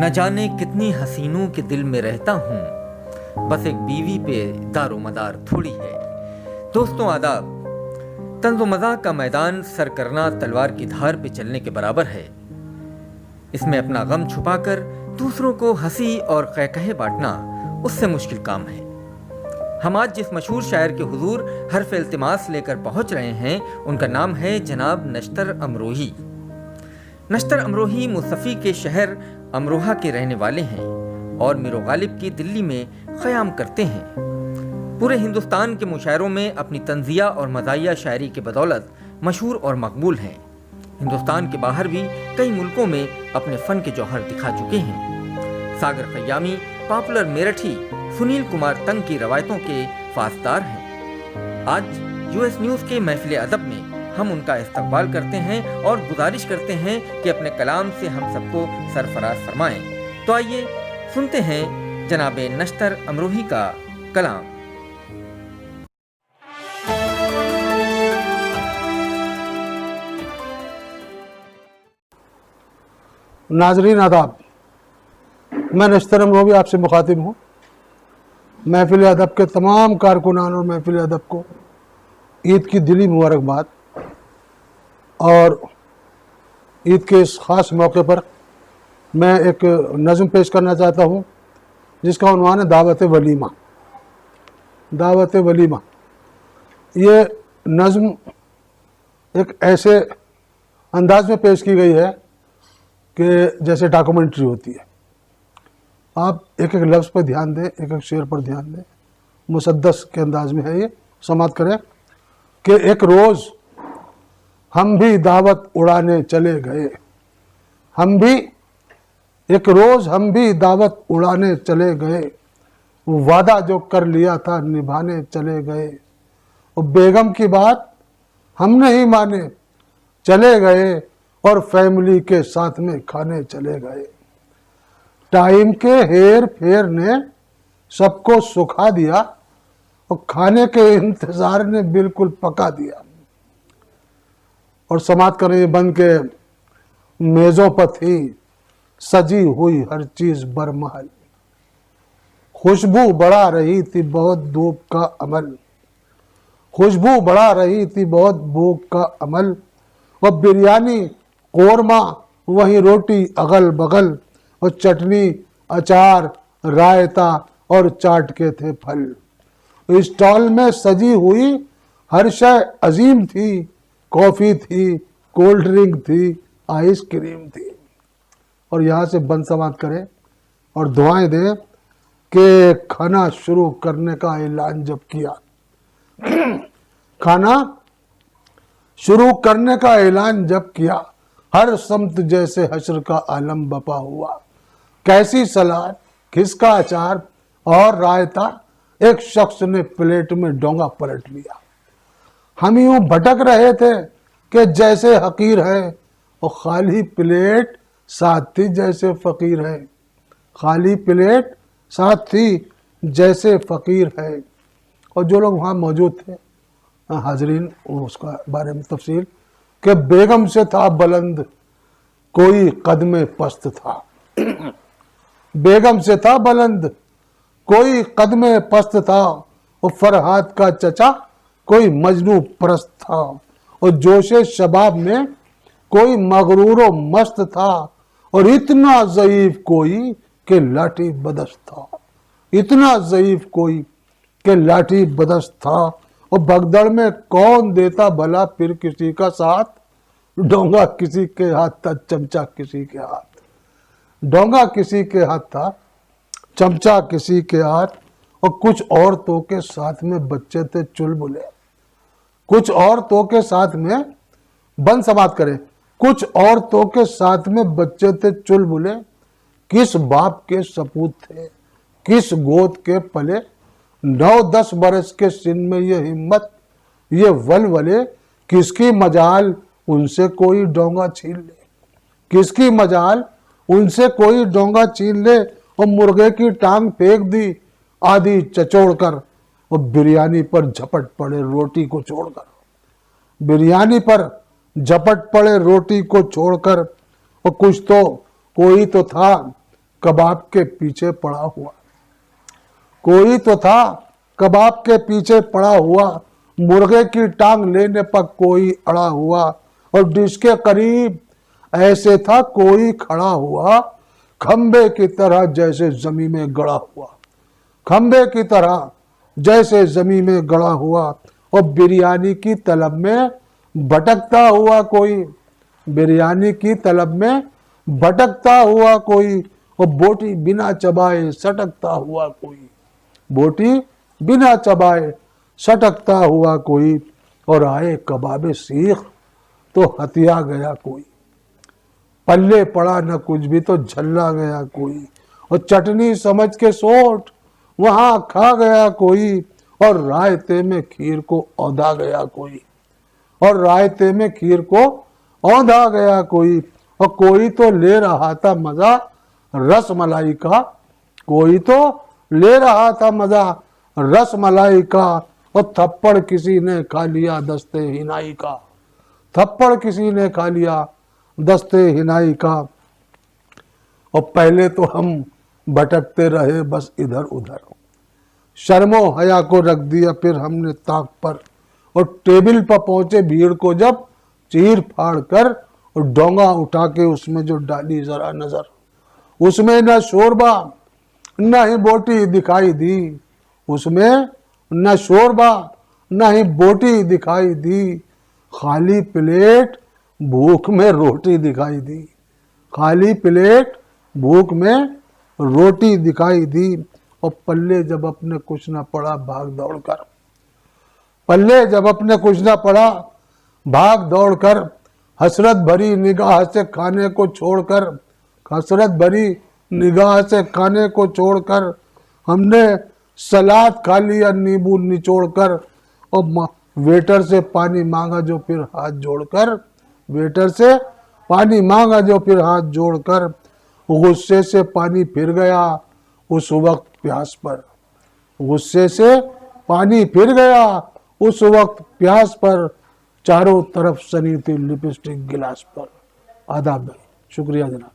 न जाने कितनी हसीनों के दिल में रहता हूँ, बस एक बीवी पे दारो मदार थोड़ी है। दोस्तों आदाब। तंज़ो मज़ाक का मैदान सर करना तलवार की धार पे चलने के बराबर है। इसमें अपना गम छुपाकर दूसरों को हंसी और कहकहे बांटना उससे मुश्किल काम है। हम आज जिस मशहूर शायर के हुजूर हर्फ इल्तिमास लेकर पहुंच रहे हैं, उनका नाम है जनाब नश्तर अमरोही। नश्तर अमरोही मुसफ़ी के शहर अमरोहा के रहने वाले हैं और मीर गालिब की दिल्ली में क़याम करते हैं। पूरे हिंदुस्तान के मुशायरों में अपनी तंज़िया और मज़ाहिया शायरी के बदौलत मशहूर और मकबूल हैं। हिंदुस्तान के बाहर भी कई मुल्कों में अपने फ़न के जौहर दिखा चुके हैं। सागर खयामी, पॉपुलर मेरठी, सुनील कुमार तंग की रवायतों के फासदार हैं। आज यूएस न्यूज़ के महफिल अदब में हम उनका इस्तकबाल करते हैं और गुजारिश करते हैं कि अपने कलाम से हम सबको सरफराज फरमाएं। तो आइए सुनते हैं जनाब नश्तर अमरोही का कलाम। नाजरीन आदाब, मैं नश्तर अमरोही आपसे मुखातिब हूँ। महफिल अदब के तमाम कारकुनान और महफिल अदब को ईद की दिली मुबारकबाद। और ईद के इस ख़ास मौके पर मैं एक नज़म पेश करना चाहता हूँ जिसका उन्वान है दावत वलीमा। दावत वलीमा ये नज़म एक ऐसे अंदाज में पेश की गई है कि जैसे डॉक्यूमेंट्री होती है। आप एक एक लफ्ज़ पर ध्यान दें, एक एक शेर पर ध्यान दें। मुसद्दस के अंदाज में है ये। समात करें कि एक रोज़ हम भी दावत उड़ाने चले गए। हम भी एक रोज़ हम भी दावत उड़ाने चले गए। वो वादा जो कर लिया था निभाने चले गए। वो बेगम की बात हम नहीं माने, चले गए और फैमिली के साथ में खाने चले गए। टाइम के हेर फेर ने सबको सुखा दिया और खाने के इंतज़ार ने बिल्कुल पका दिया। और समात करें बंद के मेज़ों पर थी सजी हुई हर चीज़ बरमहल। खुशबू बढ़ा रही थी बहुत धूप का अमल। खुशबू बढ़ा रही थी बहुत भूख का अमल। वह बिरयानी कोरमा वही रोटी अगल बगल और चटनी अचार रायता और चाट के थे फल। स्टॉल में सजी हुई हर शय अजीम थी। कॉफ़ी थी, कोल्ड ड्रिंक थी, आइसक्रीम थी। और यहाँ से बंद समात करें और दुआएं दें कि खाना शुरू करने का ऐलान जब किया, खाना शुरू करने का ऐलान जब किया, हर समत जैसे हश्र का आलम बपा हुआ। कैसी सलाद, किसका अचार और रायता, एक शख्स ने प्लेट में डोंगा पलट लिया। हम यूं भटक रहे थे कि जैसे हकीर है और खाली प्लेट साथ थी जैसे फ़कीर है। खाली प्लेट साथ थी जैसे फ़कीर है। और जो लोग वहाँ मौजूद थे हाजरीन, उसका बारे में तफसील कि बेगम से था बुलंद कोई कदमे पस्त था। बेगम से था बुलंद कोई कदमे पस्त था। और फरहाद का चचा कोई मजनू परस्त था। और जोशे शबाब में कोई मगरूर व मस्त था। और इतना ज़ईफ कोई के लाठी बदस्त था। इतना ज़ईफ कोई के लाठी बदस्त था। और भगदड़ में कौन देता भला फिर किसी का साथ। डोंगा किसी के हाथ था, चमचा किसी के हाथ। डोंगा किसी के हाथ था, चमचा किसी के हाथ। और कुछ औरतों के साथ में बच्चे थे चुलबुले। कुछ औरतों के साथ में बंद समात करें, कुछ औरतों के साथ में बच्चे थे चुलबुले। किस बाप के सपूत थे, किस गोद के पले। 9-10 बरस के सिन में ये हिम्मत, ये वलवले। किसकी मजाल उनसे कोई डोंगा छीन ले। किसकी मजाल उनसे कोई डोंगा छीन ले। और मुर्गे की टांग फेंक दी आधी चचोड़ कर। और बिरयानी पर झपट पड़े रोटी को छोड़कर। बिरयानी पर झपट पड़े रोटी को छोड़कर। और कुछ तो कोई तो था कबाब के पीछे पड़ा हुआ, कोई तो था कबाब के पीछे पड़ा हुआ, मुर्गे की टांग लेने पर कोई अड़ा हुआ, और डिश के करीब ऐसे था कोई खड़ा हुआ, खंबे की तरह जैसे जमीन में गड़ा हुआ, खंबे की तरह जैसे जमीन में गड़ा हुआ, और बिरयानी की तलब में भटकता हुआ कोई, बिरयानी की तलब में भटकता हुआ कोई, और बोटी बिना चबाए सटकता हुआ कोई, बोटी बिना चबाए सटकता हुआ कोई, और आए कबाबे सीख तो हथिया गया कोई, पल्ले पड़ा न कुछ भी तो झल्ला गया कोई, और चटनी समझ के सोट वहां खा गया कोई, और रायते में खीर को औंधा गया कोई, और रायते में खीर को औंधा गया कोई, और कोई तो ले रहा था मजा रस मलाई का, कोई तो ले रहा था मजा रस मलाई का, और थप्पड़ किसी ने खा लिया दस्ते हिनाई का, थप्पड़ किसी ने खा लिया दस्ते हिनाई का। और पहले तो हम भटकते रहे बस इधर उधर, शर्मो हया को रख दिया फिर हमने ताक पर, और टेबल पर पहुंचे भीड़ को जब चीर फाड़ कर, और डोंगा उठा के उसमें जो डाली जरा नजर, उसमें न शोरबा न ही बोटी दिखाई दी, उसमें न शोरबा न ही बोटी दिखाई दी, खाली प्लेट भूख में रोटी दिखाई दी, खाली प्लेट भूख में रोटी दिखाई दी। और पल्ले जब अपने कुछ न पड़ा भाग दौड़ कर, पल्ले जब अपने कुछ न पड़ा भाग दौड़ कर, हसरत भरी निगाह से खाने को छोड़कर, हसरत भरी निगाह से खाने को छोड़कर, हमने सलाद खा लिया नींबू निचोड़कर, और वेटर से पानी मांगा जो फिर हाथ जोड़कर, वेटर से पानी मांगा जो फिर हाथ जोड़कर, गुस्से से पानी फिर गया उस वक्त प्यास पर, गुस्से से पानी फिर गया उस वक्त प्यास पर, चारों तरफ सनी थी लिपस्टिक गिलास पर। आदाब भाई, शुक्रिया जनाब।